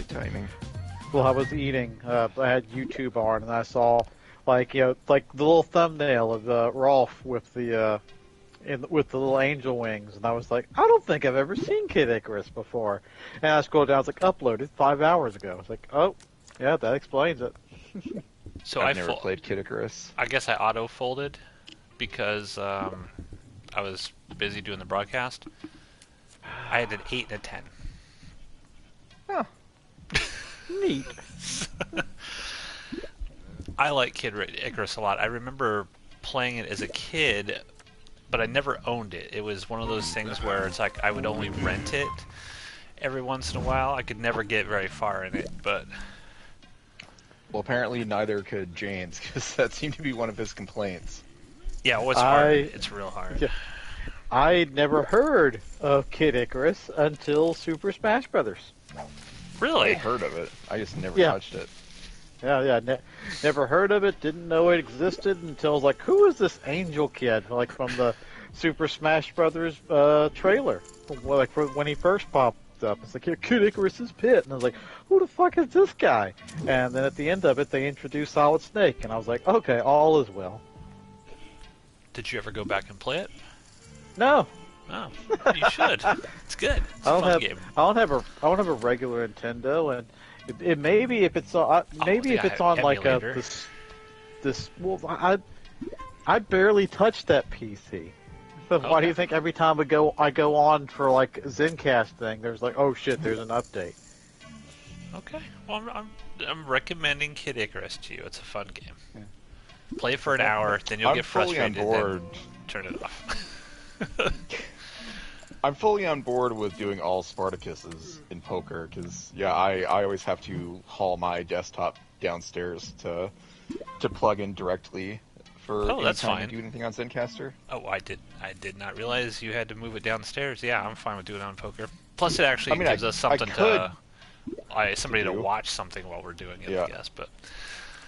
timing. Well, I was eating. I had YouTube on, and I saw, like the little thumbnail of Rolf with the with the little angel wings, and I was like, I don't think I've ever seen Kid Icarus before. And I scrolled down, I was like, uploaded 5 hours ago. I was like, oh, yeah, that explains it. So I've never played Kid Icarus. I guess I auto-folded because I was busy doing the broadcast. I had an 8 and a 10. Huh. Neat. I like Kid Icarus a lot. I remember playing it as a kid, but I never owned it. It was one of those things where it's like I would only rent it every once in a while. I could never get very far in it, but... Well, apparently neither could James, because that seemed to be one of his complaints. Yeah, well, it's hard. It's real hard. Yeah. I never heard of Kid Icarus until Super Smash Brothers. Really? I heard of it. I just never Yeah. touched it. Yeah. Never heard of it. Didn't know it existed until I was like, who is this Angel Kid? Like from the Super Smash Brothers trailer, when he first popped up. It's like, here, Kid Icarus's pit, and I was like, who the fuck is this guy? And then at the end of it, they introduced Solid Snake, and I was like, okay, all is well. Did you ever go back and play it? No, Oh, you should. It's good. It's a I fun game. don't have a regular Nintendo, and it maybe if it's on if it's on like emulator. I barely touch that PC. So why do you think every time I go on for like Zencast thing, there's like, oh shit, there's an update. Okay. Well, I'm recommending Kid Icarus to you. It's a fun game. Yeah. Play it for an hour, then you'll get frustrated. I'm fully on board. Then turn it off. I'm fully on board with doing all Spartacuses in poker, because, yeah, I always have to haul my desktop downstairs to plug in directly for that's anytime fine. I do anything on Zencaster. Oh, I did not realize you had to move it downstairs. Yeah, I'm fine with doing it on poker. Plus, it actually gives us something somebody to watch something while we're doing it, I guess. But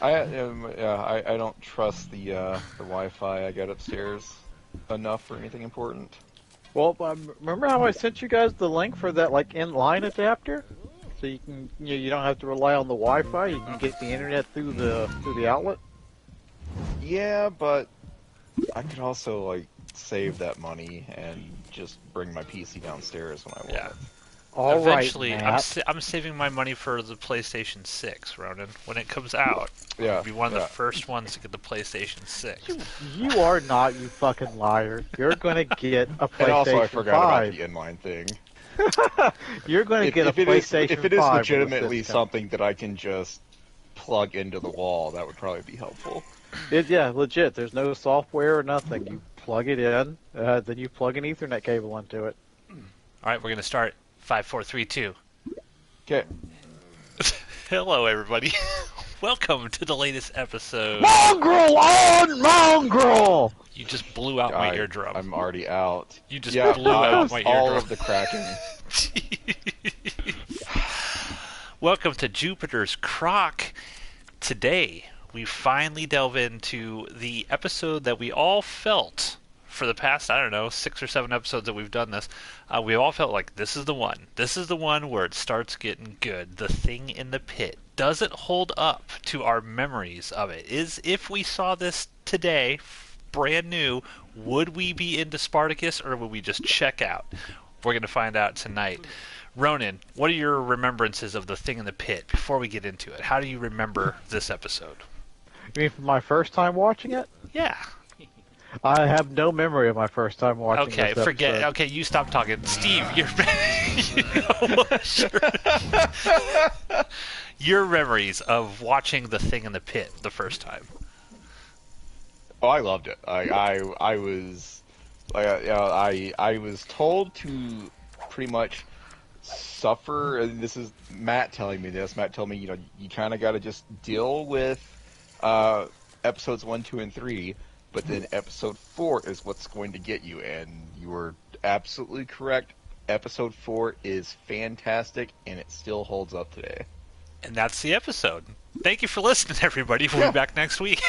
I don't trust the Wi-Fi I got upstairs enough for anything important. Well, remember how I sent you guys the link for that like inline adapter, so you can you don't have to rely on the Wi-Fi. You can get the internet through the outlet. Yeah, but I could also like save that money and just bring my PC downstairs when I want it. Eventually, Matt. I'm saving my money for the PlayStation 6, Ronan. When it comes out, I'll be one of the first ones to get the PlayStation 6. You are not, you fucking liar. You're going to get a PlayStation 5. And also, I forgot about the inline thing. You're going to get a PlayStation 5. If it is legitimately something that I can just plug into the wall, that would probably be helpful. Legit. There's no software or nothing. You plug it in, then you plug an Ethernet cable into it. All right, we're going to start. 5, 4, 3, 2. Okay. Hello, everybody. Welcome to the latest episode. Mongrel on Mongrel! You just blew out my eardrum. I'm already out. You just blew out my eardrum. All of the cracking. Welcome to Jupiter's Croc. Today, we finally delve into the episode that we all felt for the past, 6 or 7 episodes that we've done this, we all felt like this is the one. This is the one where it starts getting good. The Thing in the Pit. Does it hold up to our memories of it? If we saw this today, brand new, would we be into Spartacus or would we just check out? We're going to find out tonight. Ronan, what are your remembrances of The Thing in the Pit before we get into it? How do you remember this episode? You mean from my first time watching it? Yeah. I have no memory of my first time watching this episode. Forget. Okay, you stop talking. Steve, your memories of watching The Thing in the Pit the first time. Oh, I loved it. I was told to pretty much suffer. And this is Matt telling me this. Matt told me, you kind of got to just deal with episodes 1, 2, and 3. But then episode 4 is what's going to get you, and you were absolutely correct. Episode 4 is fantastic, and it still holds up today. And that's the episode. Thank you for listening, everybody. We'll be back next week.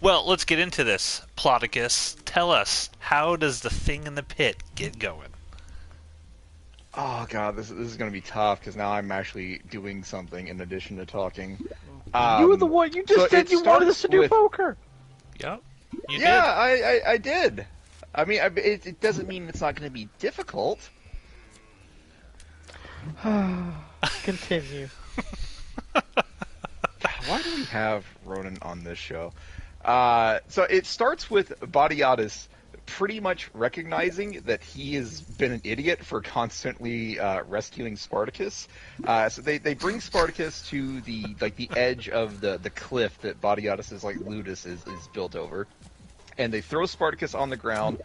Well, let's get into this. Ploticus, tell us, how does The Thing in the Pit get going? Oh god, this is going to be tough because now I'm actually doing something in addition to talking. You were the one. You just said you wanted us to do poker. Yep. You Yeah, did. I did. I mean, it doesn't mean it's not going to be difficult. Continue. Why do we have Ronan on this show? So it starts with Badiatus pretty much recognizing that he has been an idiot for constantly rescuing Spartacus. So they bring Spartacus to the edge of the cliff that Badiatus's ludus is built over. And they throw Spartacus on the ground,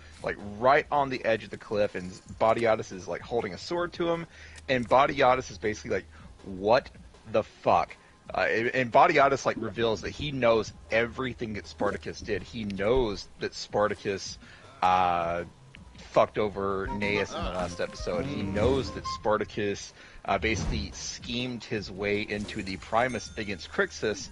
right on the edge of the cliff, and Badiatus is holding a sword to him, and Badiatus is basically what the fuck? And Badiatus reveals that he knows everything that Spartacus did. He knows that Spartacus fucked over Gnaeus in the last episode. He knows that Spartacus basically schemed his way into the Primus against Crixus.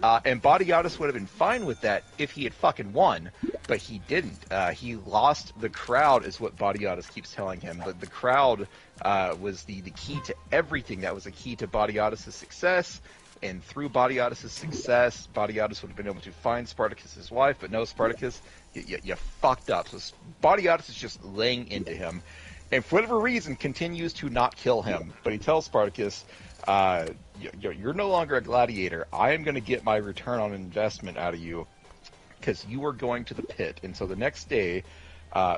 And Badiatus would have been fine with that if he had fucking won, but he didn't. He lost the crowd, is what Badiatus keeps telling him. But the crowd was the key to everything. That was the key to Badiatus' success. And through Badiatus' success, Badiatus would have been able to find Spartacus' wife, but no, Spartacus, you fucked up. So Badiatus is just laying into him, and for whatever reason, continues to not kill him. But he tells Spartacus, you're no longer a gladiator. I am going to get my return on investment out of you, because you are going to the pit. And so the next day,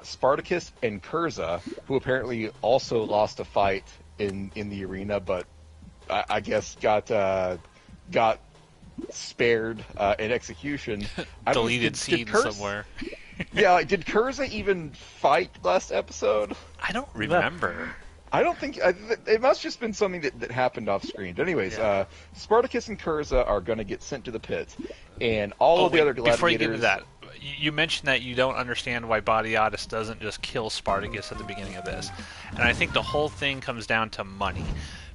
Spartacus and Curza, who apparently also lost a fight in the arena, but I guess got spared in execution. Deleted scene somewhere. Yeah, did Curza even fight last episode? I don't remember. I don't think it must just been something that happened off screen. But anyways, Yeah. Spartacus and Curza are going to get sent to the pit, and all of the other gladiators. Before you get into that, you mentioned that you don't understand why Badiatus doesn't just kill Spartacus at the beginning of this, and I think the whole thing comes down to money.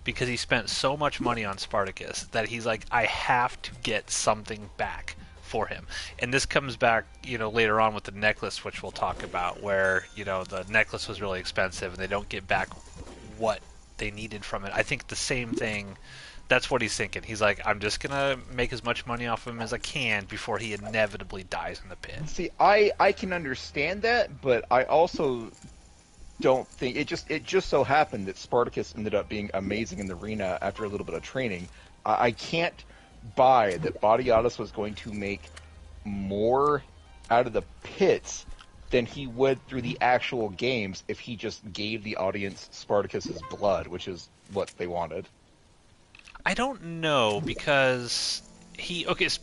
Because he spent so much money on Spartacus that he's like, I have to get something back for him. And this comes back, later on with the necklace, which we'll talk about, where, the necklace was really expensive and they don't get back what they needed from it. I think the same thing, that's what he's thinking. He's like, I'm just going to make as much money off him as I can before he inevitably dies in the pit. See, I can understand that, but I also don't think it just so happened that Spartacus ended up being amazing in the arena after a little bit of training. I can't buy that Badiatus was going to make more out of the pits than he would through the actual games if he just gave the audience Spartacus's blood, which is what they wanted. I don't know, because because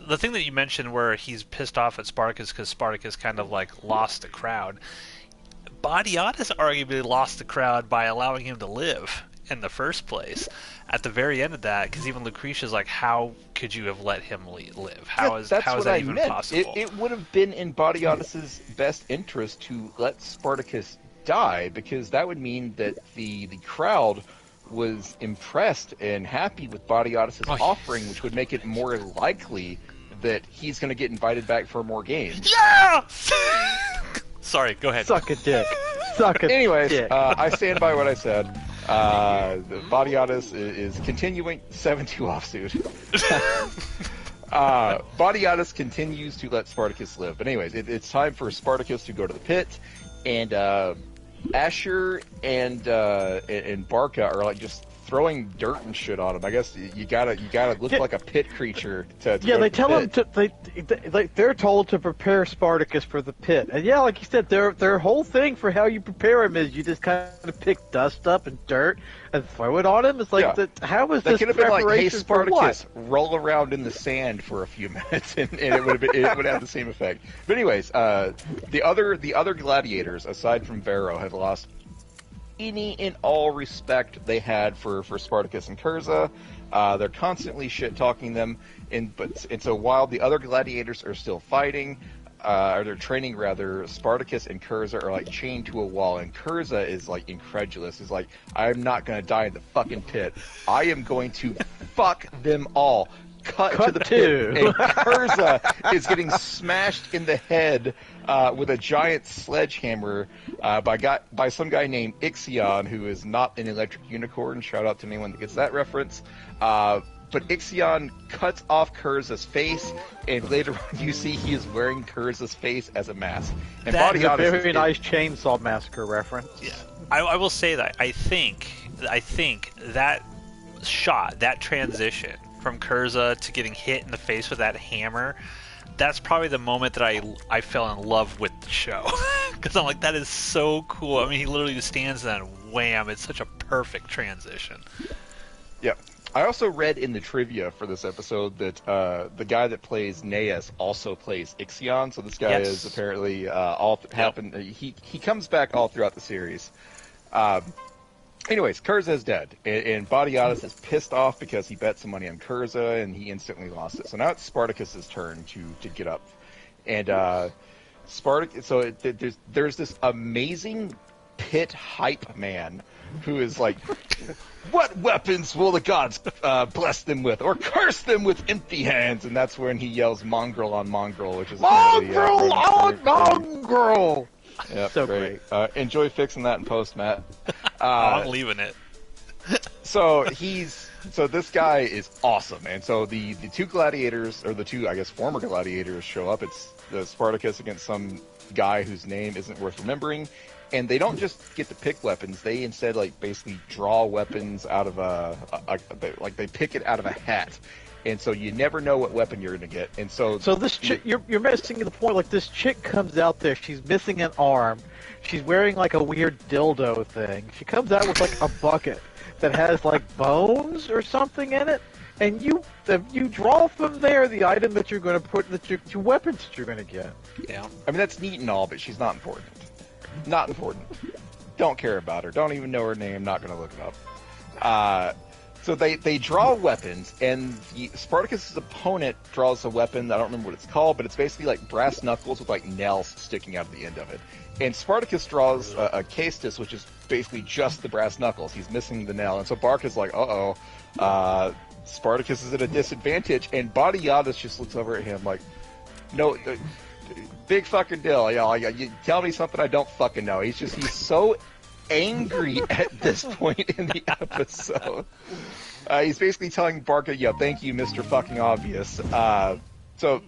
the thing that you mentioned where he's pissed off at Spartacus because Spartacus kind of lost the crowd. Badiatus arguably lost the crowd by allowing him to live in the first place. At the very end of that, because even Lucretia's like, how could you have let him live? How is that even possible? It would have been in Badiatus's best interest to let Spartacus die, because that would mean that the crowd was impressed and happy with Badiatus's offering, which would make it more likely that he's going to get invited back for more games. Yeah! Sorry, go ahead. Suck a dick. Suck a Anyways, dick. I stand by what I said. Badiatus is continuing 7-2 offsuit. Badiatus continues to let Spartacus live. But anyways, it's time for Spartacus to go to the pit, and Asher and Barca are just throwing dirt and shit on him. I guess you gotta look like a pit creature to yeah, go they to tell the pit. him they're told to prepare Spartacus for the pit, and yeah, like you said, their whole thing for how you prepare him is you just kind of pick dust up and dirt and throw it on him. It's like, how is They this could have been like, "Hey, preparation for what? Spartacus, roll around in the sand for a few minutes," and it would have the same effect. But anyways, the other gladiators aside from Varro have lost any and all respect they had for Spartacus and Curza. They're constantly shit talking them, and so while the other gladiators are still fighting, or they're training rather, Spartacus and Curza are chained to a wall, and Curza is incredulous. He's like, I'm not gonna die in the fucking pit. I am going to fuck them all. cut to the pit, and Kurza is getting smashed in the head with a giant sledgehammer by some guy named Ixion, who is not an electric unicorn. Shout out to anyone that gets that reference. But Ixion cuts off Kurza's face, and later on you see he is wearing Kurza's face as a mask. And That is a very nice Chainsaw Massacre reference. Yeah, I will say that I think that shot, that transition from Kurza to getting hit in the face with that hammer, that's probably the moment that I fell in love with the show. Because I'm like, that is so cool. I mean, he literally just stands there and wham, it's such a perfect transition. Yep. I also read in the trivia for this episode that the guy that plays Naeus also plays Ixion, so this guy is apparently he comes back all throughout the series. Anyways, Kurza is dead, and Badiatus is pissed off because he bet some money on Kurza, and he instantly lost it. So now it's Spartacus's turn to get up, and Spartacus. So there's this amazing pit hype man who is like, "What weapons will the gods bless them with, or curse them with empty hands?" And that's when he yells "Mongrel on Mongrel," which is Mongrel on Mongrel. Yep, so great. Enjoy fixing that in post, Matt. I'm leaving it. So this guy is awesome, and so the two gladiators, or the two, I guess, former gladiators show up. It's the Spartacus against some guy whose name isn't worth remembering, and they don't just get to pick weapons. They instead basically draw weapons out of they pick it out of a hat. And so you never know what weapon you're going to get. And so this chick, you're missing the point. Like, this chick comes out there, she's missing an arm. She's wearing like a weird dildo thing. She comes out with like a bucket that has like bones or something in it. And you draw from there the item that you're going to put, two weapons that you're going to get. Yeah. I mean, that's neat and all, but she's not important. Not important. Don't care about her. Don't even know her name. Not going to look it up. So they draw weapons, and Spartacus' opponent draws a weapon. I don't remember what it's called, but it's basically like brass knuckles with like nails sticking out of the end of it. And Spartacus draws a caestus, which is basically just the brass knuckles. He's missing the nail, and so Bark is like, Spartacus is at a disadvantage, and Badiatus just looks over at him like, no, big fucking deal. You tell me something I don't fucking know. He's so angry at this point in the episode. He's basically telling Barca, thank you, Mr. Fucking Obvious. So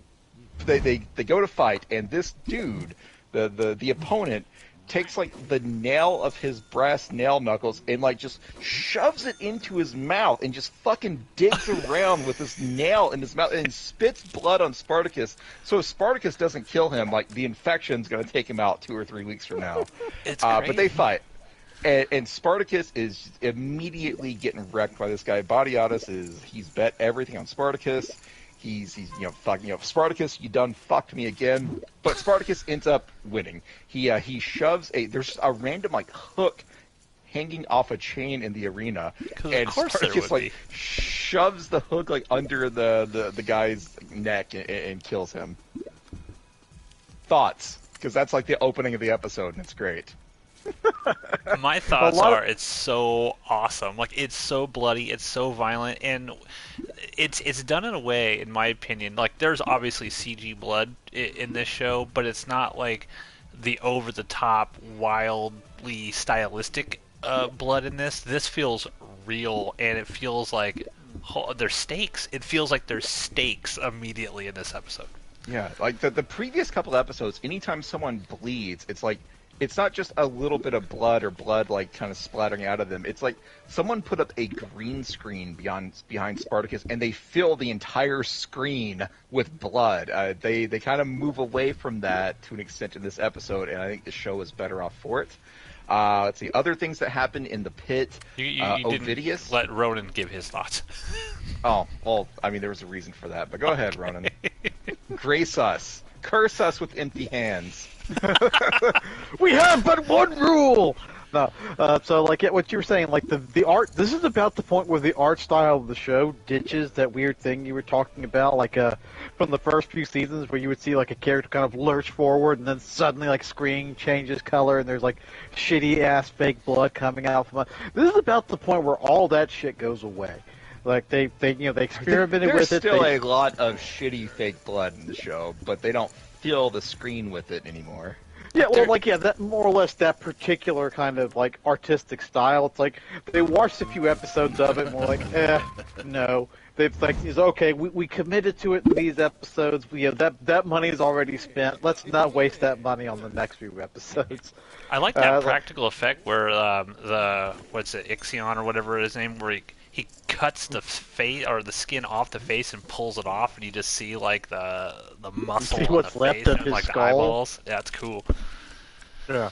they go to fight, and this dude, the opponent, takes like the nail of his brass nail knuckles and like just shoves it into his mouth and just fucking digs around with this nail in his mouth and spits blood on Spartacus. So if Spartacus doesn't kill him, like the infection's going to take him out 2 or 3 weeks from now. It's great. But they fight. And Spartacus is immediately getting wrecked by this guy. Badiatus he's bet everything on Spartacus. He's fucking, Spartacus, you done fucked me again. But Spartacus ends up winning. He shoves there's a random like hook hanging off a chain in the arena, and Spartacus shoves the hook like under the guy's neck and kills him. Thoughts? Because that's like the opening of the episode, and it's great. My thoughts are, it's so awesome. Like, it's so bloody, it's so violent, and it's done in a way, in my opinion, like, there's obviously CG blood in this show, but it's not like the over-the-top, wildly stylistic blood in this. This feels real, and it feels like there's stakes. It feels like there's stakes immediately in this episode. Yeah, like the previous couple episodes, anytime someone bleeds, it's like, it's not just a little bit of blood or blood like kind of splattering out of them. It's like someone put up a green screen behind Spartacus, and they fill the entire screen with blood. They kind of move away from that to an extent in this episode, and I think the show is better off for it. Let's see, other things that happen in the pit. You Ovidius. didn't let Ronan give his thoughts. Oh, well, I mean, there was a reason for that, but go ahead, Ronan. Grace us. Curse us with empty hands. We have but one rule. No, so like what you were saying, like the art. This is about the point where the art style of the show ditches that weird thing you were talking about, like from the first few seasons, where you would see like a character kind of lurch forward, and then suddenly like screen changes color, and there's like shitty ass fake blood coming out from. This is about the point where all that shit goes away. Like they experimented There's with it. still a lot of shitty fake blood in the show, but they don't fill the screen with it anymore. Yeah, well, that more or less that particular kind of like artistic style. It's like they watched a few episodes of it and were like, no. They've like, it's okay. We committed to it in these episodes. That money is already spent. Let's not waste that money on the next few episodes. I like that practical effect where Ixion or whatever his name, where he cuts the face or the skin off the face and pulls it off, and you just see like the muscle on what's the left face of and his like skull. the eyeballs. Yeah, it's cool. Yeah.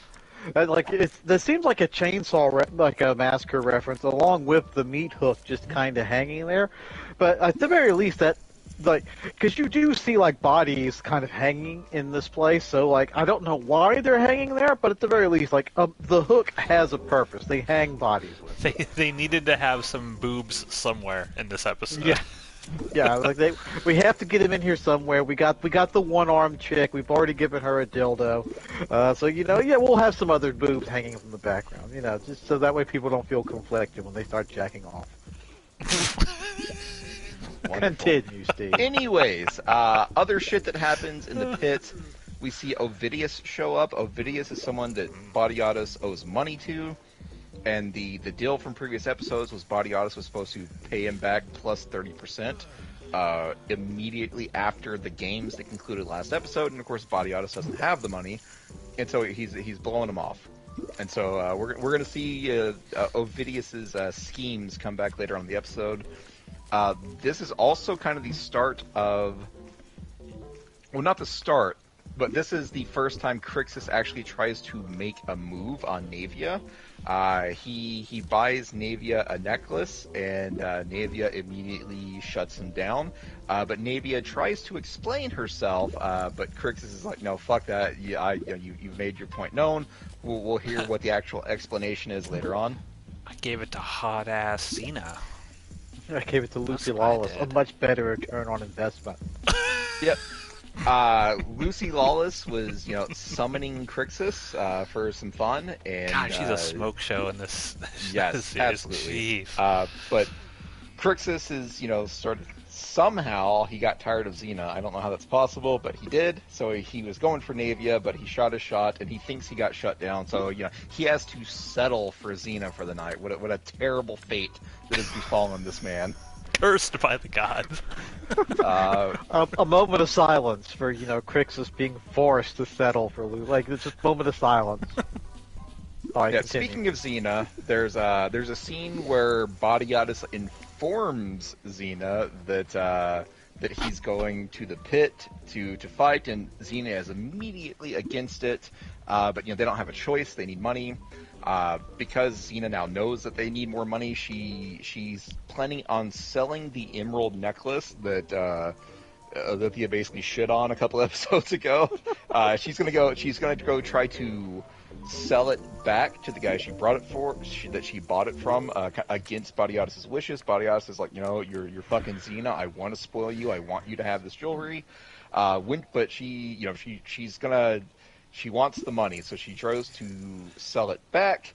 That seems like a chainsaw, like a massacre reference, along with the meat hook just kind of hanging there. But at the very least, that, like, because you do see, like, bodies kind of hanging in this place, so, like, I don't know why they're hanging there, but at the very least, like, the hook has a purpose. They hang bodies with it. They needed to have some boobs somewhere in this episode. Yeah. Yeah, like we have to get him in here somewhere. We got the one-armed chick. We've already given her a dildo. So we'll have some other boobs hanging from the background. Just so that way people don't feel conflicted when they start jacking off. Continue, Steve. Anyways, other shit that happens in the pit. We see Ovidius show up. Ovidius is someone that Badiatus owes money to. And the deal from previous episodes was Badiatus was supposed to pay him back plus 30% immediately after the games that concluded last episode. And of course, Badiatus doesn't have the money, and so he's blowing him off. And so we're going to see Ovidius's schemes come back later on in the episode. This is also kind of the start of, well, not the start, but this is the first time Crixus actually tries to make a move on Navia. He buys Navia a necklace, and Navia immediately shuts him down. But Navia tries to explain herself, but Crixus is like, no, fuck that. You've made your point known. We'll hear what the actual explanation is later on. I gave it to hot ass Xena. I gave it to Lucy Lawless. A much better return on investment. Yep. Lucy Lawless was, summoning Crixus for some fun, and God, she's a smoke show in this. Yes, absolutely. But Crixus is, somehow he got tired of Xena. I don't know how that's possible, but he did. So he was going for Navia, but he shot his shot, and he thinks he got shut down. So he has to settle for Xena for the night. What a terrible fate that has befallen this man. Cursed by the gods. A moment of silence for Crixus being forced to settle for Lou. Like, it's just a moment of silence. Speaking of Xena, there's a scene where Badiatus informs Xena that he's going to the pit to fight, and Xena is immediately against it. But they don't have a choice; they need money. Because Xena now knows that they need more money, she's planning on selling the emerald necklace that Thea basically shit on a couple episodes ago. She's gonna go try to sell it back to the guy she bought it from, against Badiatus' wishes. Badiatus is like, you're fucking Xena. I want to spoil you. I want you to have this jewelry. But she wants the money, so she tries to sell it back,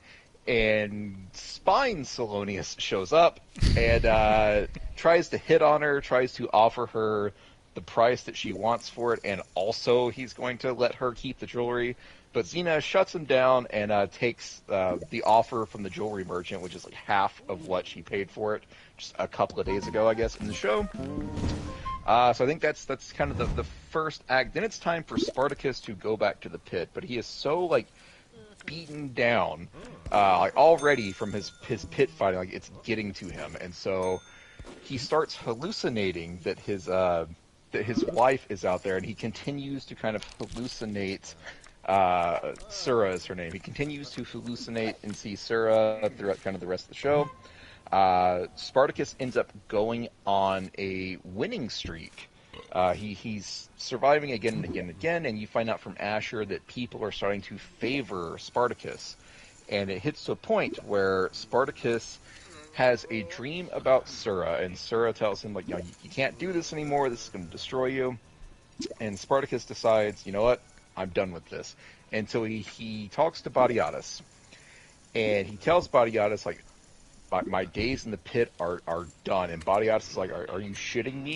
and Spine Salonius shows up and tries to hit on her, tries to offer her the price that she wants for it, and also he's going to let her keep the jewelry. But Xena shuts him down and takes the offer from the jewelry merchant, which is like half of what she paid for it just a couple of days ago, I guess, in the show. So I think that's kind of the first act. Then it's time for Spartacus to go back to the pit, but he is so beaten down already from his pit fighting, like it's getting to him, and so he starts hallucinating that his wife is out there, and he continues to kind of hallucinate. Sura is her name. He continues to hallucinate and see Sura throughout kind of the rest of the show. Spartacus ends up going on a winning streak. He's surviving again and again and again, and you find out from Asher that people are starting to favor Spartacus. And it hits to a point where Spartacus has a dream about Sura, and Sura tells him, you can't do this anymore, this is going to destroy you. And Spartacus decides, you know what, I'm done with this. And so he talks to Badiatus, and he tells Badiatus, my days in the pit are done. And Batiatus is like, are you shitting me?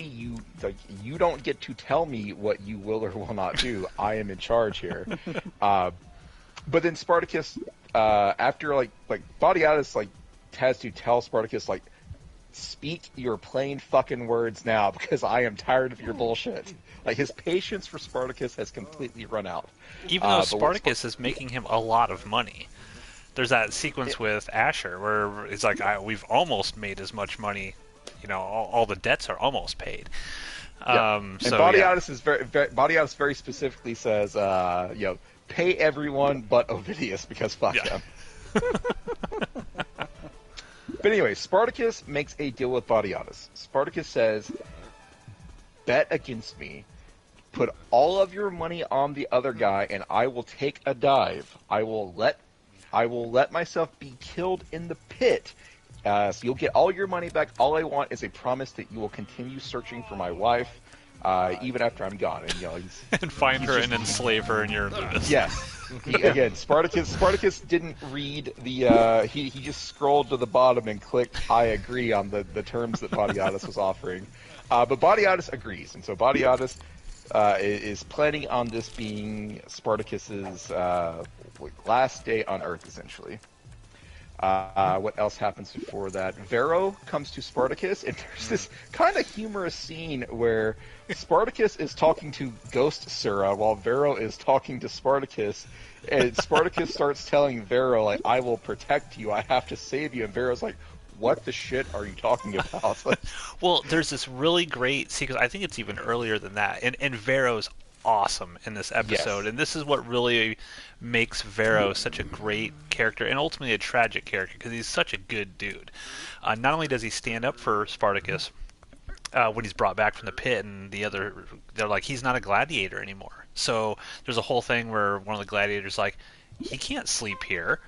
You don't get to tell me what you will or will not do. I am in charge here. But then Spartacus, after like Batiatus like has to tell Spartacus like, speak your plain fucking words now because I am tired of your bullshit. Like his patience for Spartacus has completely run out. Even though Spartacus is making him a lot of money. There's that sequence with Asher where it's like, we've almost made as much money. You know, all the debts are almost paid. Yeah. And Batiatus is Batiatus very specifically says, pay everyone but Ovidius because fuck him. But anyway, Spartacus makes a deal with Batiatus. Spartacus says, bet against me. Put all of your money on the other guy, and I will take a dive. I will let myself be killed in the pit. So you'll get all your money back. All I want is a promise that you will continue searching for my wife, even after I'm gone. And and find her and enslave her in your Ludus. Yes. Again, Spartacus didn't read the. He just scrolled to the bottom and clicked "I agree" on the terms that Batiatus was offering. But Batiatus agrees, and so Batiatus is planning on this being Spartacus's last day on Earth, essentially. What else happens before that? Vero comes to Spartacus, and there's this kind of humorous scene where Spartacus is talking to Ghost Sura while Vero is talking to Spartacus, and Spartacus starts telling Vero, like, I will protect you, I have to save you, and Vero's like, what the shit are you talking about? Well, there's this really great sequence, I think it's even earlier than that, and Vero's awesome in this episode, and this is what really makes Vero such a great character and ultimately a tragic character because he's such a good dude. Not only does he stand up for Spartacus when he's brought back from the pit, and they're like, he's not a gladiator anymore. So there's a whole thing where one of the gladiators like, he can't sleep here.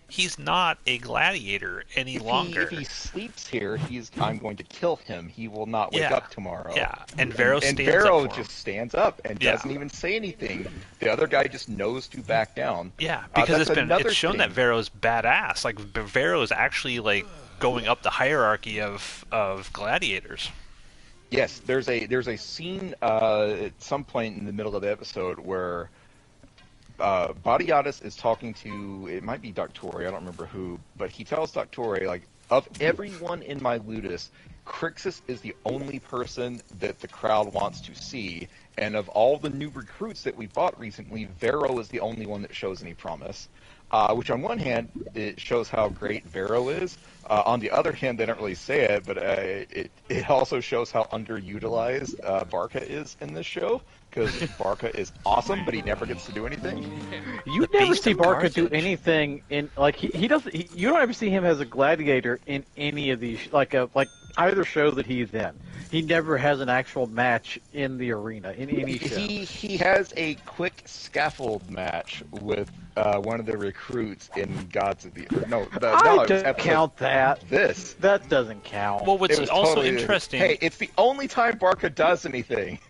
He's not a gladiator any longer. If he sleeps here, I'm going to kill him. He will not wake up tomorrow. Yeah, and Vero just stands up and doesn't even say anything. The other guy just knows to back down. Yeah, because it's shown that Vero's badass. Like Vero is actually like going up the hierarchy of gladiators. Yes, there's a scene at some point in the middle of the episode where Batiatus is talking to, it might be Doctore, I don't remember who, but he tells Doctore, like, of everyone in my Ludus, Crixus is the only person that the crowd wants to see, and of all the new recruits that we bought recently, Vero is the only one that shows any promise. Which on one hand, it shows how great Vero is. On the other hand, they don't really say it, but it also shows how underutilized Barca is in this show. Because Barca is awesome, but he never gets to do anything. You never see Barca do anything in he doesn't. You don't ever see him as a gladiator in any of these like either show that he's in. He never has an actual match in the arena in any show. He has a quick scaffold match with one of the recruits in Gods of the Earth. I don't count that. That doesn't count. Well, what's also interesting? Hey, it's the only time Barca does anything.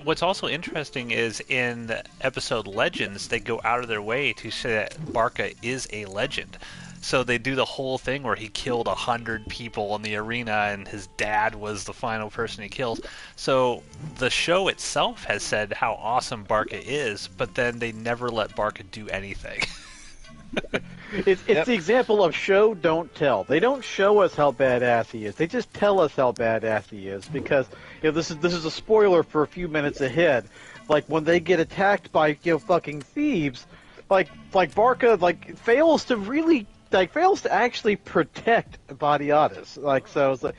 What's also interesting is in the episode Legends, they go out of their way to say that Barca is a legend. So they do the whole thing where he killed 100 people in the arena and his dad was the final person he kills. So the show itself has said how awesome Barca is, but then they never let Barca do anything. It's the example of show, don't tell. They don't show us how badass he is. They just tell us how badass he is because this is a spoiler for a few minutes ahead. Like when they get attacked by fucking thieves, like Barca fails to actually protect Batiatus.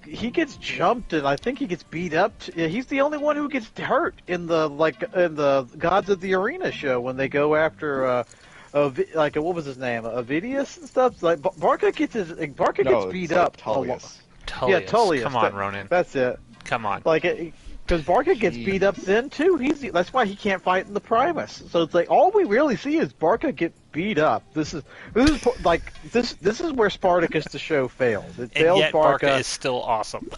He gets jumped and I think he gets beat up. He's the only one who gets hurt in the Gods of the Arena show when they go after. What was his name? Ovidius and stuff. Like Barca gets beat up. Tullius. Yeah, Tullius. Come on, Ronan. That's it. Come on. Because Barca gets beat up then too. That's why he can't fight in the Primus. So it's like all we really see is Barca get beat up. This is where Spartacus the show fails. It fails yet Barca is still awesome.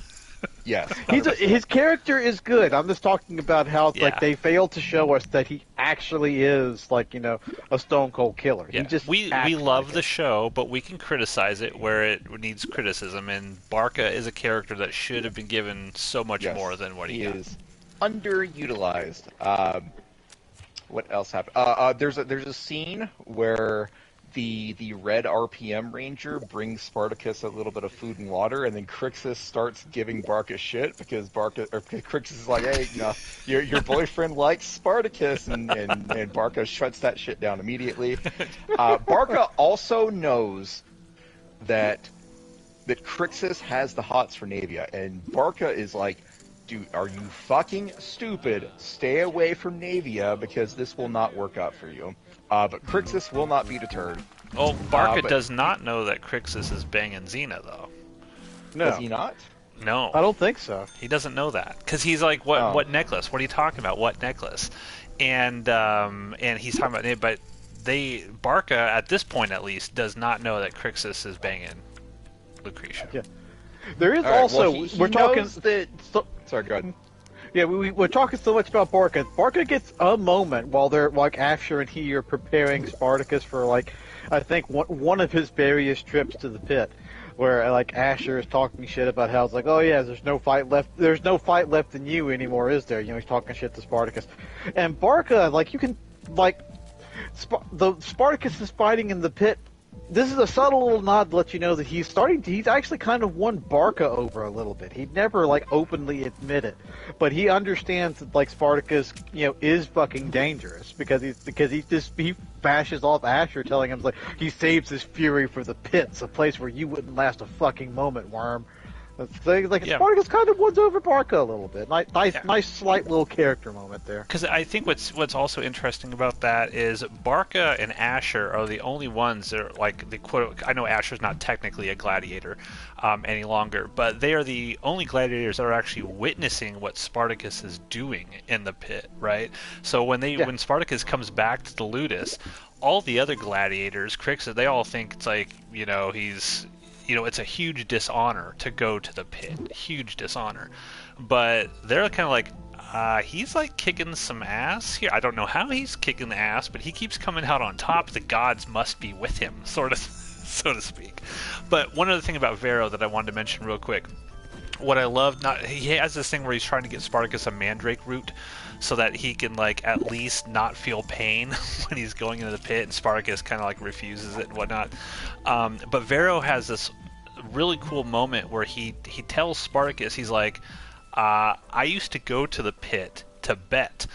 Yes. His character is good. I'm just talking about how it's like they failed to show us that he actually is like, a stone cold killer. Yeah. He just we love the show, but we can criticize it where it needs criticism. And Barca is a character that should have been given so much more than what he got. is underutilized. What else happened? There's a scene where the red RPM Ranger brings Spartacus a little bit of food and water, and then Crixus starts giving Barca shit because Crixus is like, hey, your boyfriend likes Spartacus, and Barca shuts that shit down immediately. Barca also knows that Crixus has the hots for Navia, and Barca is like, dude, are you fucking stupid? Stay away from Navia because this will not work out for you. But Crixus will not be deterred. Oh, Barca does not know that Crixus is banging Xena, though. No. Does he not? No. I don't think so. He doesn't know that. Because he's like, what necklace? What are you talking about? What necklace? And he's talking about it, but Barca, at this point at least, does not know that Crixus is banging Lucretia. Yeah. There is Right, also, well, he we're talking... knows that... Sorry, go ahead. Yeah, we're talking so much about Barca. Barca gets a moment while they're like Asher and he are preparing Spartacus for like, I think one of his various trips to the pit, where like Asher is talking shit about how it's like, oh yeah, there's no fight left in you anymore, is there? He's talking shit to Spartacus, and Barca, like, you can like, the Spartacus is fighting in the pit. This is a subtle little nod to let you know that he's actually kind of won Barca over a little bit. He'd never like openly admit it, but he understands that like Spartacus, is fucking dangerous because he bashes off Asher, telling him like he saves his fury for the pits, a place where you wouldn't last a fucking moment, worm. Spartacus kind of wins over Barca a little bit. Nice slight little character moment there. Because I think what's also interesting about that is Barca and Asher are the only ones that are like the quote. I know Asher's not technically a gladiator any longer, but they are the only gladiators that are actually witnessing what Spartacus is doing in the pit, right? So when Spartacus comes back to the Ludus, all the other gladiators, Crixus, they all think it's like he's. It's a huge dishonor to go to the pit. Huge dishonor. But they're kind of like, he's like kicking some ass here. I don't know how he's kicking the ass, but he keeps coming out on top. The gods must be with him, sort of, so to speak. But one other thing about Vero that I wanted to mention real quick. What I love, he has this thing where he's trying to get Spartacus a mandrake root so that he can like at least not feel pain when he's going into the pit, and Spartacus kind of like refuses it and whatnot. But Vero has this really cool moment where he tells Spartacus, he's like, I used to go to the pit to bet,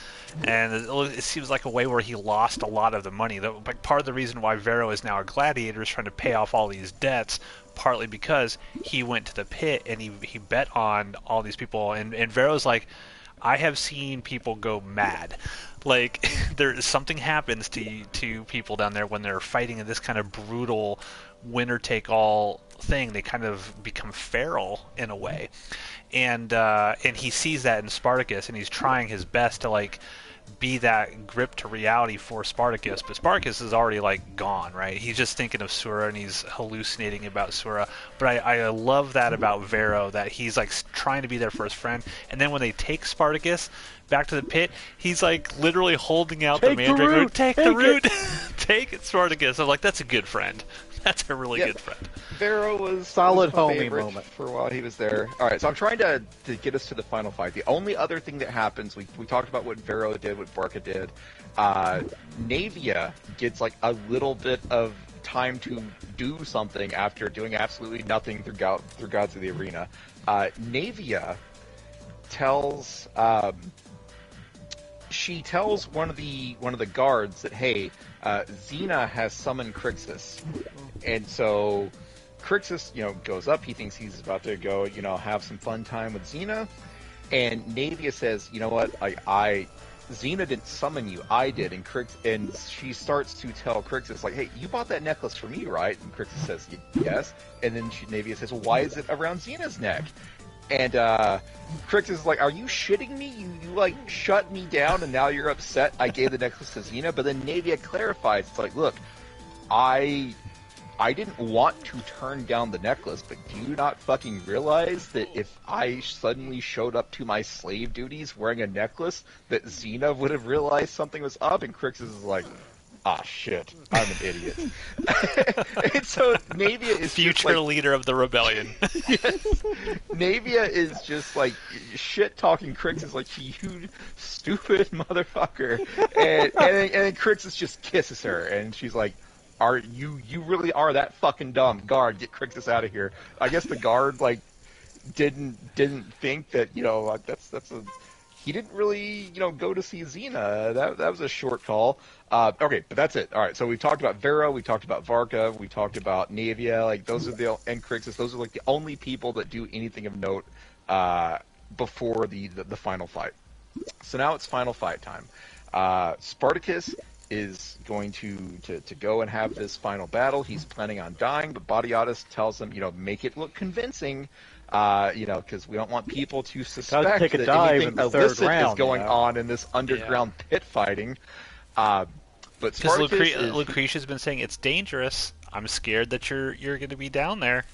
and it seems like a way where he lost a lot of the money. Like part of the reason why Vero is now a gladiator is trying to pay off all these debts, partly because he went to the pit and he bet on all these people, and Vero's like, I have seen people go mad. Like, something happens to people down there when they're fighting in this kind of brutal winner-take-all thing. They kind of become feral in a way, and he sees that in Spartacus, and he's trying his best to like be that grip to reality for Spartacus, but Spartacus is already like gone, right? He's just thinking of Sura and he's hallucinating about Sura. But I love that about Vero, that he's like trying to be there for his friend, and then when they take Spartacus back to the pit, he's like literally holding out the mandrake root. Take the root. Take it, Spartacus. I'm like, that's a good friend. That's a really good friend. Vero was solid homie moment for a while he was there. All right, so I'm trying to get us to the final fight. The only other thing that happens, we talked about what Vero did, what Barca did. Navia gets like a little bit of time to do something after doing absolutely nothing through Gods of the Arena. Navia tells one of the guards that, hey, Xena has summoned Crixus, and so Crixus, goes up. He thinks he's about to go, have some fun time with Xena, and Navia says, you know what, Xena didn't summon you, I did, and she starts to tell Crixus, like, hey, you bought that necklace for me, right? And Crixus says, yes, and then Navia says, well, why is it around Xena's neck? And Crixus is like, are you shitting me? You like shut me down and now you're upset I gave the necklace to Xena? But then Navia clarifies, it's like, look, I I didn't want to turn down the necklace, but do you not fucking realize that if I suddenly showed up to my slave duties wearing a necklace, that Xena would have realized something was up? And Crixus is like, ah, shit, I'm an idiot. And so Navia is future leader of the rebellion. Yes. Navia is just like shit-talking Crixus like, you stupid motherfucker. And then Crixus just kisses her, and she's like, you really are that fucking dumb. Guard, get Crixus out of here. I guess the guard didn't think that, he didn't really, go to see Xena. That was a short call. Okay, but that's it. All right, so we talked about Vera, we talked about Varka, we talked about Navia. Like, those are and Crixus. Those are like the only people that do anything of note before the final fight. So now it's final fight time. Spartacus is going to go and have this final battle. He's planning on dying, but Badiatus tells him, make it look convincing, because we don't want people to suspect take a that dive anything in the illicit third round, is going on in this underground pit fighting. But Because Spartacus Lucretia's been saying it's dangerous. I'm scared that you're going to be down there.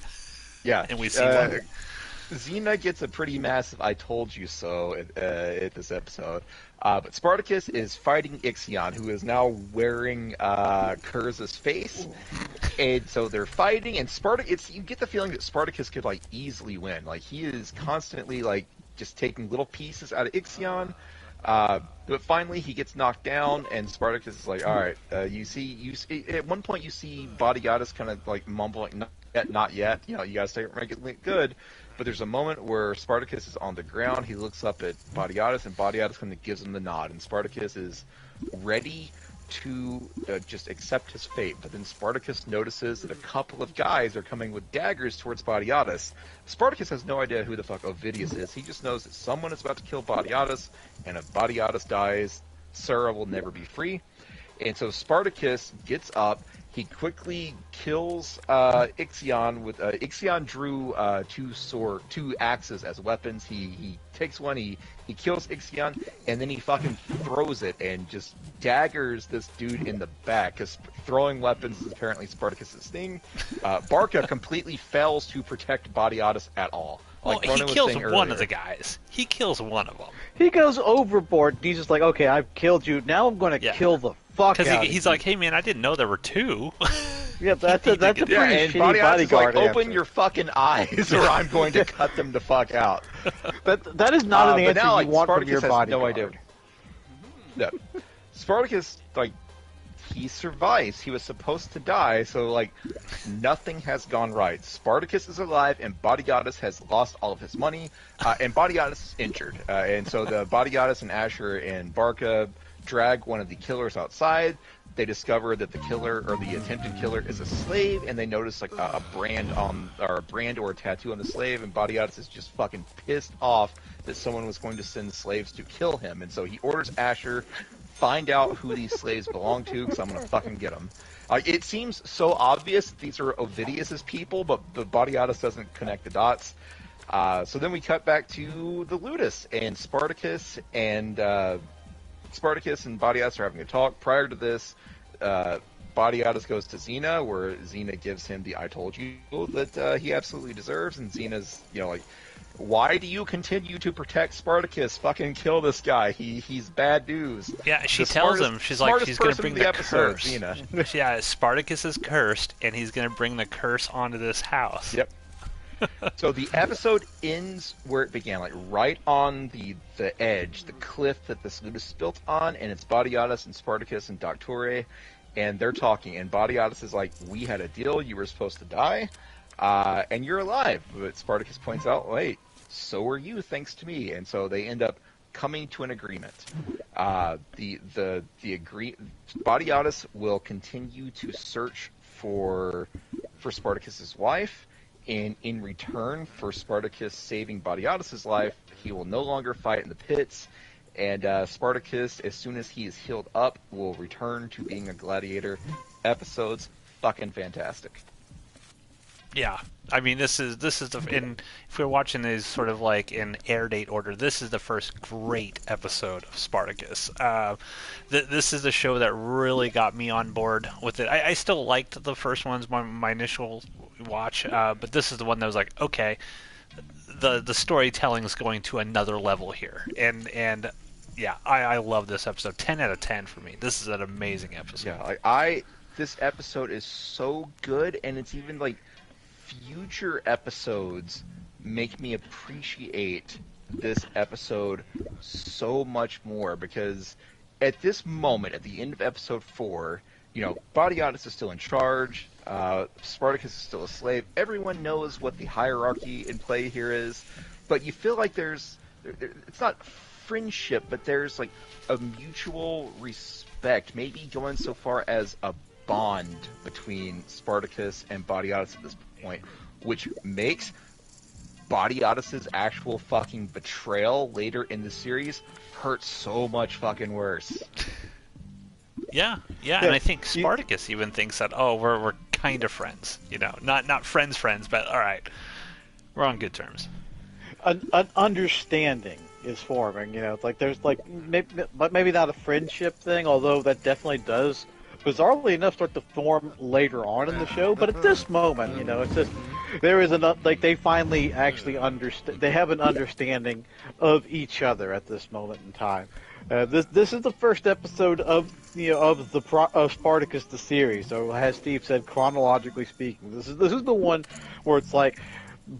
Yeah, and we see one. Xena gets a pretty massive "I told you so" at this episode. But Spartacus is fighting Ixion, who is now wearing Kurza's face, and so they're fighting. And you get the feeling that Spartacus could easily win. Like, he is constantly just taking little pieces out of Ixion. But finally he gets knocked down, and Spartacus is like, all right, you see, at one point you see Badiatus kind of mumbling, not yet, you guys make it look good. But there's a moment where Spartacus is on the ground, he looks up at Badiatus, and Badiatus kind of gives him the nod, and Spartacus is ready to just accept his fate. But then Spartacus notices that a couple of guys are coming with daggers towards Badiatus. Spartacus has no idea who the fuck Ovidius is. He just knows that someone is about to kill Badiatus, and if Badiatus dies, Sura will never be free. And so Spartacus gets up. He quickly kills Ixion with Ixion drew two axes as weapons. He takes one, he kills Ixion, and then he fucking throws it and just daggers this dude in the back, because throwing weapons is apparently Spartacus's thing. Barca completely fails to protect Badiatus at all. Well, he kills one of the guys. He kills one of them. He goes overboard. He's just like, okay, I've killed you. Now I'm going to kill the fuck out of you. Because he's like, hey man, I didn't know there were two. Yeah, that's a pretty and shitty bodyguard like, answer. open your fucking eyes, or I'm going to cut them the fuck out. But that is not an answer now, you want Spartacus from your has bodyguard. no idea. No. Spartacus, he survives. He was supposed to die, so nothing has gone right. Spartacus is alive, and Badiatus has lost all of his money, and Badiatus is injured. And so the Badiatus and Asher and Barca drag one of the killers outside. They discover that the killer, or the attempted killer, is a slave, and they notice a brand or a tattoo on the slave, and Badiatus is just fucking pissed off that someone was going to send slaves to kill him, and so he orders Asher, find out who these slaves belong to, because I'm gonna fucking get them. It seems so obvious that these are Ovidius's people, but the Badiatus doesn't connect the dots. So then we cut back to the Ludus, and Spartacus and Badiatus are having a talk. Prior to this, Badiatus goes to Xena, where Xena gives him the "I told you" that he absolutely deserves, and Xena's, why do you continue to protect Spartacus? Fucking kill this guy. He's bad news. Yeah, she tells him, she's like, she's going to bring the curse. Xena. Yeah, Spartacus is cursed, and he's going to bring the curse onto this house. Yep. So the episode ends where it began, right on the edge, the cliff that this Ludus is built on, and it's Badiatus and Spartacus and Doctore, and they're talking, and Badiatus is like, we had a deal, you were supposed to die, and you're alive. But Spartacus points out, wait, so are you, thanks to me. And so they end up coming to an agreement. Badiatus will continue to search for Spartacus's wife, and in return for Spartacus saving Badiatus' life, he will no longer fight in the pits, and Spartacus, as soon as he is healed up, will return to being a gladiator. Episode's fucking fantastic. Yeah, I mean this is if we're watching these sort of like in air date order, this is the first great episode of Spartacus. This is the show that really got me on board with it. I still liked the first ones, my initial watch, but this is the one that was like, okay, the storytelling is going to another level here, and yeah, I love this episode. 10 out of 10 for me. This is an amazing episode. Yeah, this episode is so good, and it's even like future episodes make me appreciate this episode so much more, because at this moment, at the end of episode 4, Batiatus is still in charge, Spartacus is still a slave, everyone knows what the hierarchy in play here is, but you feel like it's not friendship, but there's like a mutual respect, maybe going so far as a bond between Spartacus and Batiatus at this point, which makes Batiatus's actual fucking betrayal later in the series hurt so much fucking worse. Yeah, and I think Spartacus even thinks that, oh, we're kind of friends, not friends, but all right, we're on good terms. An understanding is forming, It's like there's like maybe not a friendship thing, although that definitely does, bizarrely enough, start to form later on in the show. But at this moment, it's just there is they finally actually understand. They have an understanding of each other at this moment in time. This is the first episode of of Spartacus the series. So as Steve said, chronologically speaking, this is the one where it's like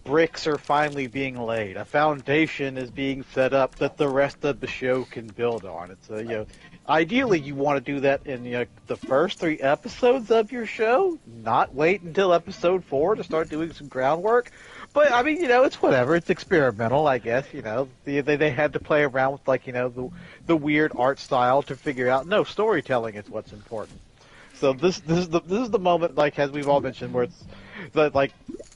bricks are finally being laid. A foundation is being set up that the rest of the show can build on. It's ideally you want to do that in the first 3 episodes of your show, not wait until episode 4 to start doing some groundwork. But I mean, it's whatever. It's experimental, I guess. They had to play around with like the weird art style to figure out no, storytelling is what's important. So this is the moment, like as we've all mentioned, where it's that like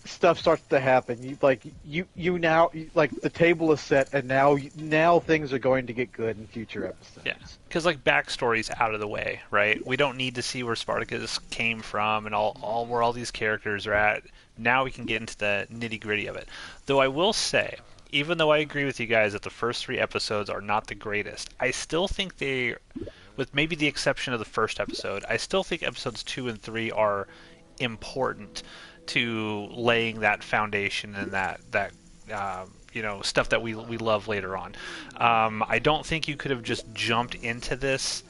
stuff starts to happen. You now like the table is set, and now things are going to get good in future episodes. Yeah, because like backstory's out of the way, right? We don't need to see where Spartacus came from and all where all these characters are at. Now we can get into the nitty gritty of it. Though I will say, even though I agree with you guys that the first 3 episodes are not the greatest, I still think with maybe the exception of the first episode, I still think episodes 2 and 3 are important to laying that foundation and that stuff that we love later on. I don't think you could have just jumped into this.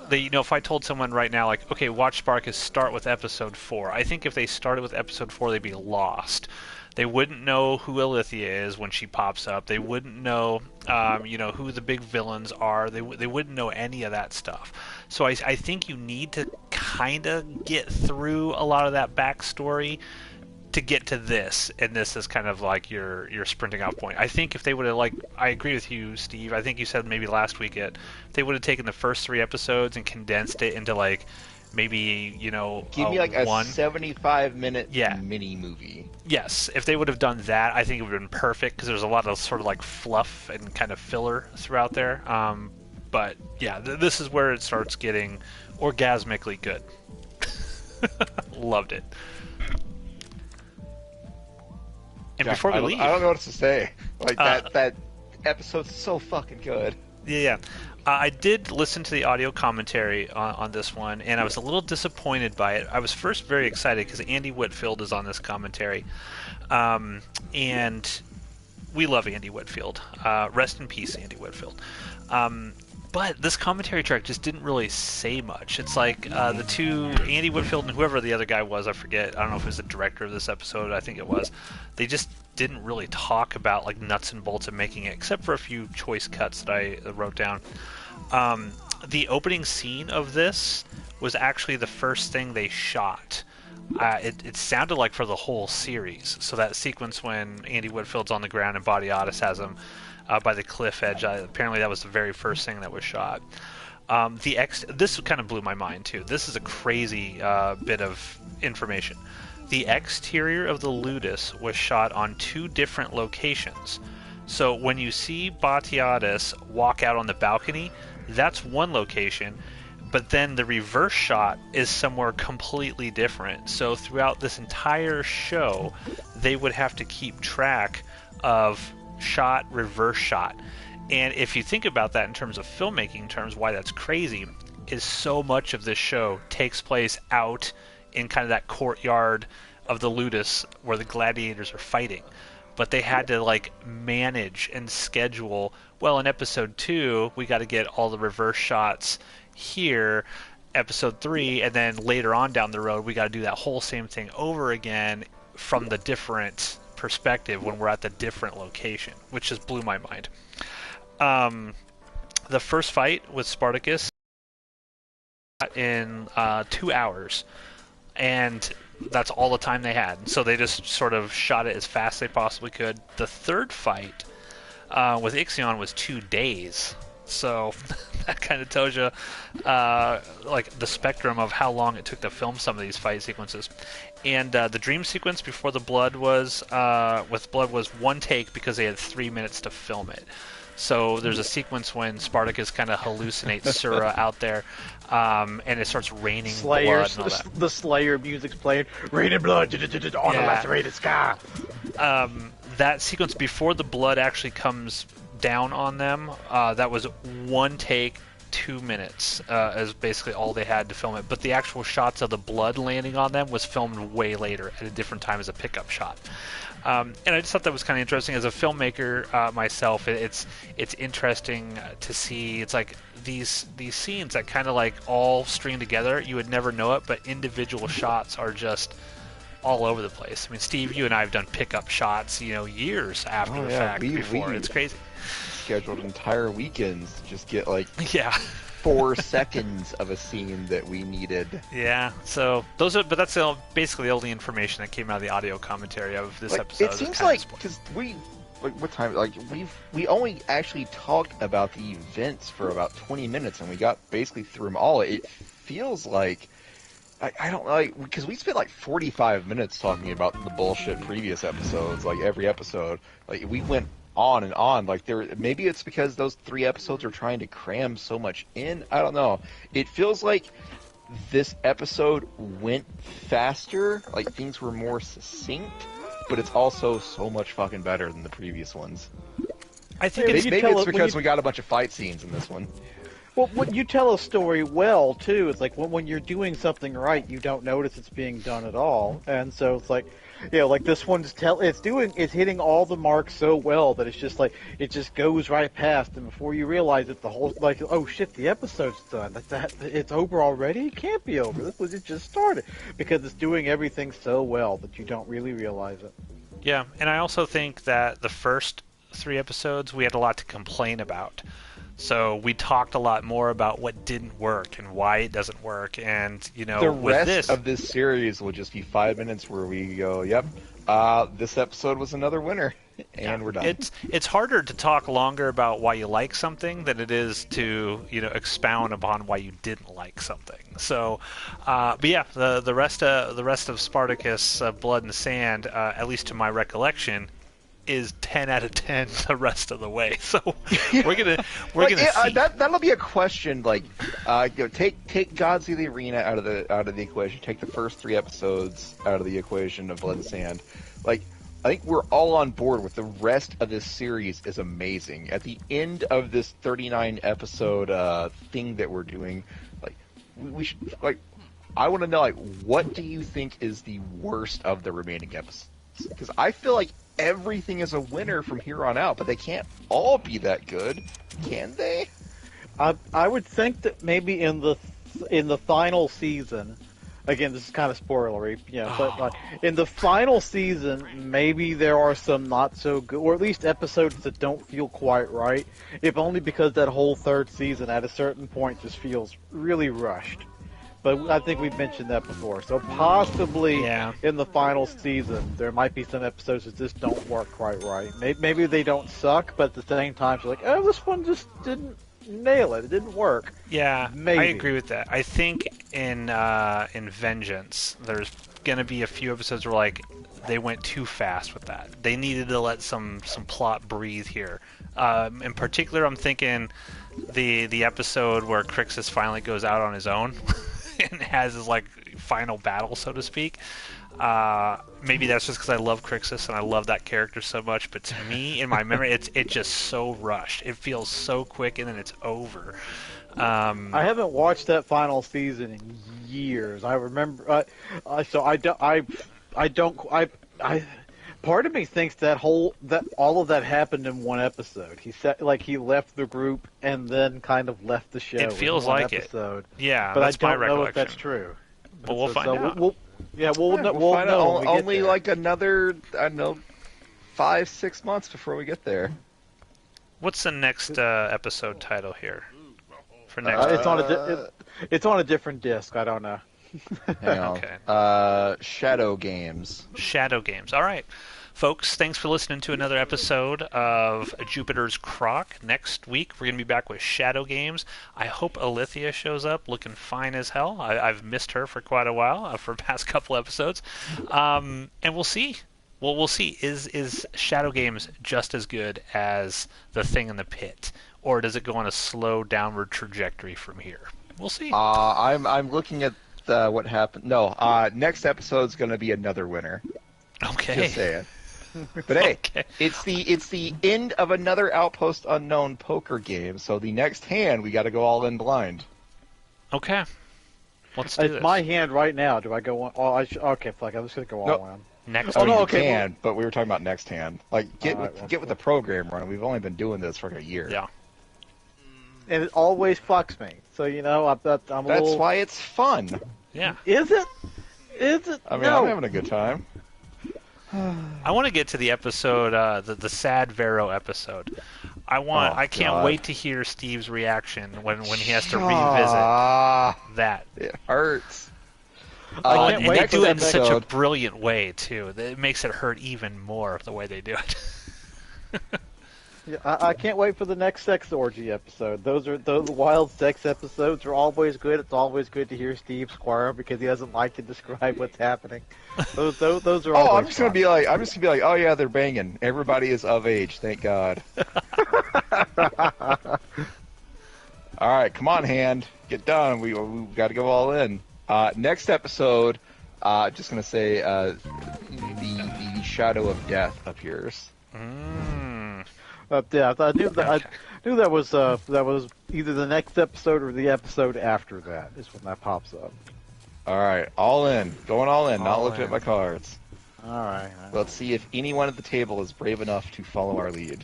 If I told someone right now, like, okay, watch Spartacus, start with episode 4, I think if they started with episode 4, they'd be lost. They wouldn't know who Alithia is when she pops up. They wouldn't know, who the big villains are. They wouldn't know any of that stuff. So I think you need to kind of get through a lot of that backstory to get to this, and this is kind of like your sprinting out point. I think if they would have, like, I agree with you, Steve. I think you said maybe last week if they would have taken the first 3 episodes and condensed it into like maybe give me like a 75-minute mini movie. Yes, if they would have done that, I think it would have been perfect, because there's a lot of sort of like fluff and kind of filler throughout there. But yeah, this is where it starts getting orgasmically good. Loved it. And Jack, before we leave, I don't know what to say. Like that episode's so fucking good. Yeah. I did listen to the audio commentary on this one, and I was a little disappointed by it. I was first very excited because Andy Whitfield is on this commentary, and we love Andy Whitfield. Rest in peace, Andy Whitfield. But this commentary track just didn't really say much. It's like the two, Andy Whitfield and whoever the other guy was, I forget. I don't know if it was the director of this episode. I think it was. They just didn't really talk about like nuts and bolts of making it, except for a few choice cuts that I wrote down. The opening scene of this was actually the first thing they shot. It sounded like for the whole series. So that sequence when Andy Whitfield's on the ground and Batiatus has him by the cliff edge, apparently that was the very first thing that was shot. This kind of blew my mind too. This is a crazy bit of information. The exterior of the Ludus was shot on 2 different locations. So when you see Batiatus walk out on the balcony, that's one location, but then the reverse shot is somewhere completely different. So throughout this entire show, they would have to keep track of shot, reverse shot. And if you think about that in terms of filmmaking terms, why that's crazy is so much of this show takes place out in kind of that courtyard of the Ludus where the gladiators are fighting. But they had to like manage and schedule, well, in episode 2 we got to get all the reverse shots here, episode 3, and then later on down the road we got to do that whole same thing over again from the different perspective when we're at the different location, which just blew my mind. The first fight with Spartacus in 2 hours, and that's all the time they had. So they just sort of shot it as fast as they possibly could. The third fight with Ixion was 2 days. So that kind of tells you like the spectrum of how long it took to film some of these fight sequences. And the dream sequence before the blood was with blood was 1 take because they had 3 minutes to film it. So there's a sequence when Spartacus kind of hallucinates Sura out there, and it starts raining blood and all that. The Slayer music's playing, raining blood on a lacerated sky. That sequence before the blood actually comes down on them, that was 1 take, 2 minutes, is basically all they had to film it. But the actual shots of the blood landing on them was filmed way later at a different time as a pickup shot. And I just thought that was kind of interesting. As a filmmaker myself, it's interesting to see. It's like these scenes that kind of like all string together. You would never know it, but individual shots are just all over the place. I mean, Steve, you and I have done pickup shots, years after the fact before. It's crazy. Scheduled entire weekends to just get like 4 seconds of a scene that we needed. Yeah, so that's basically all the information that came out of the audio commentary of this episode. It seems like because what time? Like we only actually talked about the events for about 20 minutes, and we got basically through them all. It feels like I don't like because we spent like 45 minutes talking about the bullshit previous episodes. Like every episode, like we went on and on. Like maybe it's because those 3 episodes are trying to cram so much in. I don't know. It feels like this episode went faster. Like things were more succinct, but it's also so much fucking better than the previous ones. I think maybe it's because we got a bunch of fight scenes in this one. Well, when you tell a story well, too, it's like when you're doing something right, you don't notice it's being done at all. And so it's like, like this one's it's hitting all the marks so well that it's just like, it just goes right past, and before you realize it, the whole, like, oh shit, the episode's done. It's over already? It can't be over. It just started. Because it's doing everything so well that you don't really realize it. Yeah, and I also think that the first 3 episodes, we had a lot to complain about. So we talked a lot more about what didn't work and why it doesn't work, and the rest of this series will just be 5 minutes where we go, "Yep, this episode was another winner," and we're done. It's harder to talk longer about why you like something than it is to expound upon why you didn't like something. So, but yeah, the rest of Spartacus, Blood and Sand, at least to my reconnection, is 10 out of 10 the rest of the way. So we're gonna see. That'll be a question. Like, take Gods of the Arena out of the equation. Take the first 3 episodes out of the equation of Blood and Sand. Like, I think we're all on board with the rest of this series is amazing. At the end of this 39 episode thing that we're doing, like we should like. I want to know, like, what do you think is the worst of the remaining episodes? Because I feel like everything is a winner from here on out, but they can't all be that good, can they? I would think that maybe in the final season, again, this is kind of spoilery, but in the final season, maybe there are some not so good, or at least episodes that don't feel quite right, if only because that whole 3rd season at a certain point just feels really rushed. But I think we've mentioned that before. So possibly in the final season, there might be some episodes that just don't work quite right. Maybe they don't suck, but at the same time, you're like, oh, this one just didn't nail it. It didn't work. Yeah, maybe. I agree with that. I think in Vengeance, there's going to be a few episodes where, like, they went too fast with that. They needed to let some plot breathe here. In particular, I'm thinking the episode where Crixus finally goes out on his own and has his like final battle, so to speak. Maybe that's just because I love Crixus and I love that character so much, but to me, in my memory, it's just so rushed. It feels so quick, and then it's over. I haven't watched that final season in years. I remember, part of me thinks that all of that happened in one episode. He said like he left the group and then kind of left the show. It feels in one like episode. it. Yeah, but that's I my don't know if recollection. that's true. But we'll find out. We'll find know out when we get only there. like another, I don't know, 5-6 months before we get there. What's the next episode title here? For next it's on a different disc. I don't know. Hang on. Okay. Shadow Games. Shadow Games. All right. Folks, thanks for listening to another episode of Jupiter's Croc. Next week, we're going to be back with Shadow Games. I hope Alithia shows up looking fine as hell. I've missed her for quite a while, for the past couple episodes. And we'll see. Well, we'll see. Is Shadow Games just as good as The Thing in the Pit? Or does it go on a slow downward trajectory from here? We'll see. I'm looking at what happened. No, next episode's going to be another winner. Okay. Just saying. But hey, Okay. it's the end of another Outpost Unknown poker game. So the next hand, we got to go all in blind. Okay. Let's do It's this. my hand right now. Do I go on? Oh, okay, fuck. I'm just gonna go all in. Next I week. mean, no, you okay, can, but we were talking about next hand. Like, get All right, with the program running. We've only been doing this for like a year. Yeah. And it always fucks me. So I'm a That's little. why it's fun. Yeah. Is it? Is it? I mean, no. I'm having a good time. I want to get to the episode, the sad Vero episode. I can't God. wait to hear Steve's reaction when he has to revisit Ah, that. it hurts. I can't And wait they next do it in such a episode- brilliant way too. That it makes it hurt even more the way they do it. Yeah, I can't wait for the next sex orgy episode. Those wild sex episodes are always good. It's always good to hear Steve squirm because he doesn't like to describe what's happening. Those are. Oh, always I'm just gonna fun. be like, oh yeah, they're banging. Everybody is of age, thank God. All right, come on, hand, get done. We got to go all in. Next episode, just gonna say, the shadow of death appears. Yeah, I knew that was either the next episode or the episode after that is when that pops up. All right, all in, going all in. Not All looking in. at my cards. All right. Let's see if anyone at the table is brave enough to follow our lead.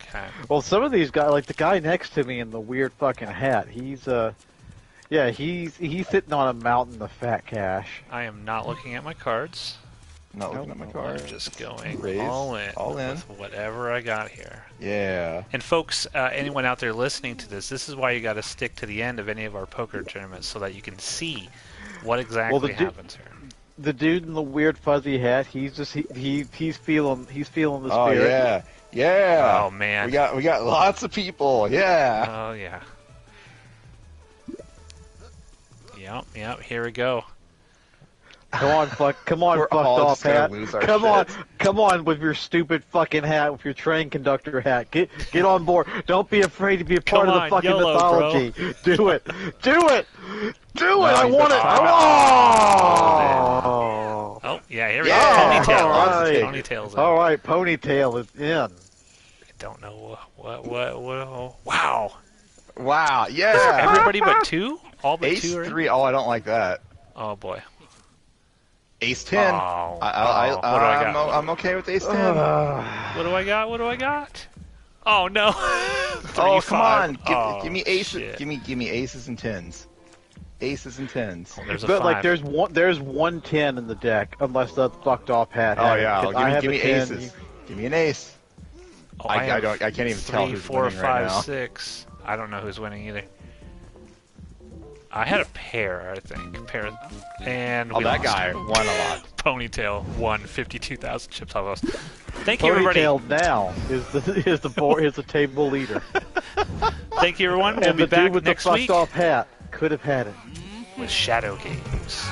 Okay. Well, some of these guys, like the guy next to me in the weird fucking hat, he's sitting on a mountain of fat cash. I am not looking at my cards. Not looking at my I'm cards. just going Raise. all in. All in. With whatever I got here. Yeah. And folks, anyone out there listening to this is why you got to stick to the end of any of our poker tournaments so that you can see what exactly happens here. The dude in the weird fuzzy hat, he's feeling the spirit. Oh yeah. Yeah. Oh man. We got lots of people. Yeah. Oh yeah. Yep. Here we go. Come on, fucked We're all off just gonna hat. lose our Come on with your stupid fucking hat, with your train conductor hat. Get on board. Don't be afraid to be a part Come of the on, fucking YOLO, mythology. Do it. I he's want it. got- Oh yeah, here we Yeah. go. Ponytail. All right. Ponytail's in. All right, ponytail is in. I don't know what. Wow. Wow. Yeah. Everybody but two. All but Ace two are in? 3. Oh, I don't like that. Oh boy. Ace 10. Oh, what do I got? I'm okay with Ace 10. What do I got? Oh no. Oh, 3-5. come on. Oh, Give me aces. shit. Give me aces and tens. Aces and tens. Oh, there's a But 5. like, there's 110 in the deck, unless that fucked off hat. Oh had it, yeah. 'cause I have Give me a 10, aces. Give me an ace. Oh, I have can't even tell 3, who's 4, winning 5, right now. 6. I don't know who's winning either. I had a pair, I think. And Oh, we that lost. guy won a lot. Ponytail won 52,000 chips off us. Thank you, everybody. Ponytail now is the table leader. Thank you, everyone. We'll And be the dude back with next the week fucked off hat could have had it. with Shadow Games.